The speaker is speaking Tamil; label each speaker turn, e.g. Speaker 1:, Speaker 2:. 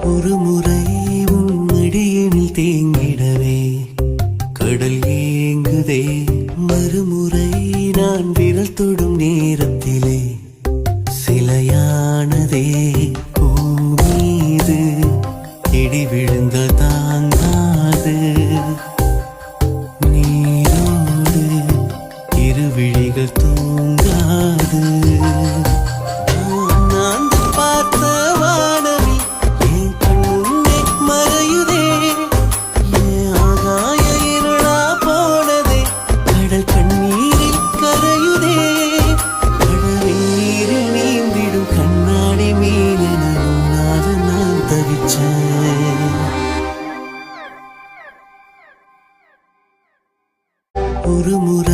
Speaker 1: ஒரு முறை உன் மடியினில் தேங்கிடவே கடல் ஏங்குதே. மறுமுறை நான் விரல் தொடும் நேரத்திலே சிலையானதே. பூமீது இடி விழுந்த தாங்காது, நீரோடு இருவிழிகள் தூங்காது. ஒரு முறை